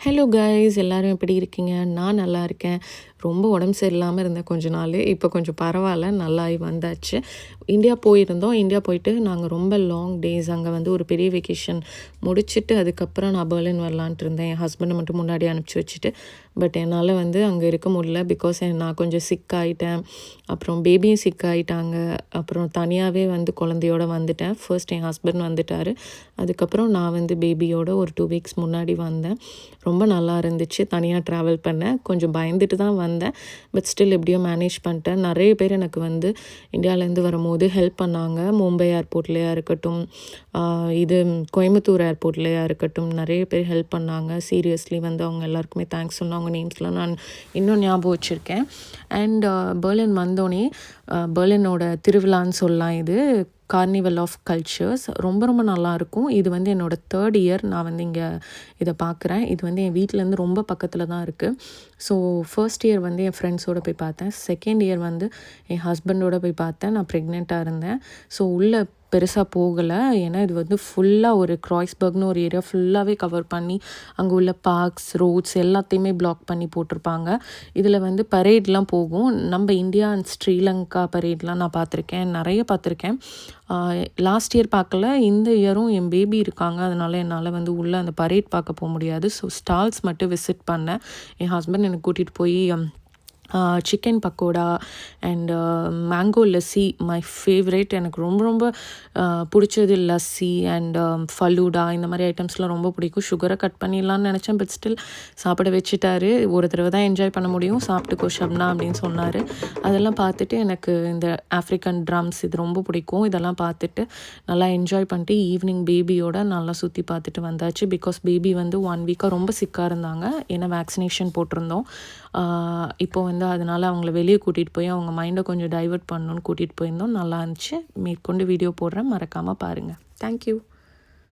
Hello guys, எல்லாரும் எப்படி இருக்கீங்க? நான் நல்லா இருக்கேன். ரொம்ப உடம்பு சரியில்லாமல் இருந்தேன் கொஞ்ச நாள். இப்போ கொஞ்சம் பரவாயில்ல, நல்லாகி வந்தாச்சு. இந்தியா போயிருந்தோம். இந்தியா போயிட்டு நாங்கள் ரொம்ப லாங் டேஸ் அங்கே வந்து ஒரு பெரிய வெக்கேஷன் முடிச்சுட்டு அதுக்கப்புறம் நான் பெர்லின் வரலான்ட்டு இருந்தேன். என் ஹஸ்பண்டை மட்டும் முன்னாடி அனுப்பிச்சி வச்சுட்டு. பட் என்னால் வந்து அங்கே இருக்க முடியல. பிகாஸ் நான் கொஞ்சம் சிக் ஆகிட்டேன். அப்புறம் பேபியும் சிக் ஆகிட்டாங்க. அப்புறம் தனியாகவே வந்து குழந்தையோடு வந்துட்டேன். ஃபர்ஸ்ட் என் ஹஸ்பண்ட் வந்துட்டார். அதுக்கப்புறம் நான் வந்து பேபியோட ஒரு 2 வீக்ஸ் முன்னாடி வந்தேன். ரொம்ப நல்லா இருந்துச்சு. தனியாக ட்ராவல் பண்ணேன். கொஞ்சம் பயந்துட்டு தான் வந்தேன். பட் ஸ்டில் எப்படியோ மேனேஜ் பண்ணிட்டேன். நிறைய பேர் எனக்கு வந்து இந்தியாவிலேருந்து வரும்போது ஹெல்ப் பண்ணாங்க. மும்பை ஏர்போர்ட்லேயா இருக்கட்டும், இது கோயம்புத்தூர் ஏர்போர்ட்லேயா இருக்கட்டும், நிறைய பேர் ஹெல்ப் பண்ணாங்க. சீரியஸ்லி வந்து அவங்க எல்லாருக்குமே தேங்க்ஸ் சொன்னேன். அவங்க நேம்ஸ்லாம் நான் இன்னும் ஞாபகம் வச்சுருக்கேன். அண்ட் பெர்லின் வந்தோடனே பெர்லினோட திருவிழான்னு சொல்லலாம். இது கார்னிவல் ஆஃப் கல்ச்சர்ஸ் ரொம்ப ரொம்ப நல்லாயிருக்கும். இது வந்து என்னோடய 3rd இயர் நான் வந்து இங்கே இதை பார்க்குறேன். இது வந்து என் வீட்டிலேருந்து ரொம்ப பக்கத்தில் தான் இருக்குது. ஸோ ஃபர்ஸ்ட் இயர் வந்து என் ஃப்ரெண்ட்ஸோடு போய் பார்த்தேன். செகண்ட் இயர் வந்து என் ஹஸ்பண்டோடு போய் பார்த்தேன். நான் ப்ரெக்னெண்ட்டாக இருந்தேன். ஸோ உள்ளே பெருசாக போகலை. ஏன்னா இது வந்து ஃபுல்லாக ஒரு கிராய்ஸ்பர்க்னு ஒரு ஏரியா ஃபுல்லாகவே கவர் பண்ணி அங்கே உள்ள பார்க்ஸ், ரோட்ஸ் எல்லாத்தையுமே பிளாக் பண்ணி போட்டிருப்பாங்க. இதில் வந்து பரேட்லாம் போகும். நம்ம இந்தியா அண்ட் ஸ்ரீலங்கா பரேட்லாம் நான் பார்த்துருக்கேன், நிறைய பார்த்துருக்கேன். லாஸ்ட் இயர் பார்க்கல. இந்த இயரும் என் பேபி இருக்காங்க, அதனால் என்னால் வந்து உள்ளே அந்த பரேட் பார்க்க போக முடியாது. ஸோ ஸ்டால்ஸ் மட்டும் விசிட் பண்ணேன். என் ஹஸ்பண்ட் எனக்கு கூட்டிகிட்டு போய் chicken pakoda and mango lassi my favourite. எனக்கு ரொம்ப ரொம்ப பிடிச்சது லஸ்ஸி அண்ட் ஃபலூடா. இந்த மாதிரி ஐட்டம்ஸ்லாம் ரொம்ப பிடிக்கும். சுகரை கட் பண்ணிடலான்னு நினச்சேன். பட் ஸ்டில் சாப்பிட வச்சுட்டாரு. ஒரு தடவை தான் என்ஜாய் பண்ண முடியும். சாப்பிட்டுக்கோ ஷப்னா அப்படின்னு சொன்னார். அதெல்லாம் பார்த்துட்டு எனக்கு இந்த ஆஃப்ரிக்கன் ட்ரம்ஸ் இது ரொம்ப பிடிக்கும். இதெல்லாம் பார்த்துட்டு நல்லா என்ஜாய் பண்ணிட்டு ஈவினிங் பேபியோட நல்லா சுற்றி பார்த்துட்டு வந்தாச்சு. பிகாஸ் பேபி வந்து 1 வீக்காக ரொம்ப சிக்காக இருந்தாங்க. ஏன்னா வேக்சினேஷன் போட்டிருந்தோம். இப்போ வந்து அதனால் அவங்கள வெளியே கூட்டிகிட்டு போய் அவங்க மைண்டை கொஞ்சம் டைவர்ட் பண்ணணுன்னு கூட்டிகிட்டு போயிருந்தோம். நல்லா இருந்துச்சு. மேற்கொண்டு வீடியோ போடுறேன், மறக்காமல் பாருங்கள். தேங்க்யூ.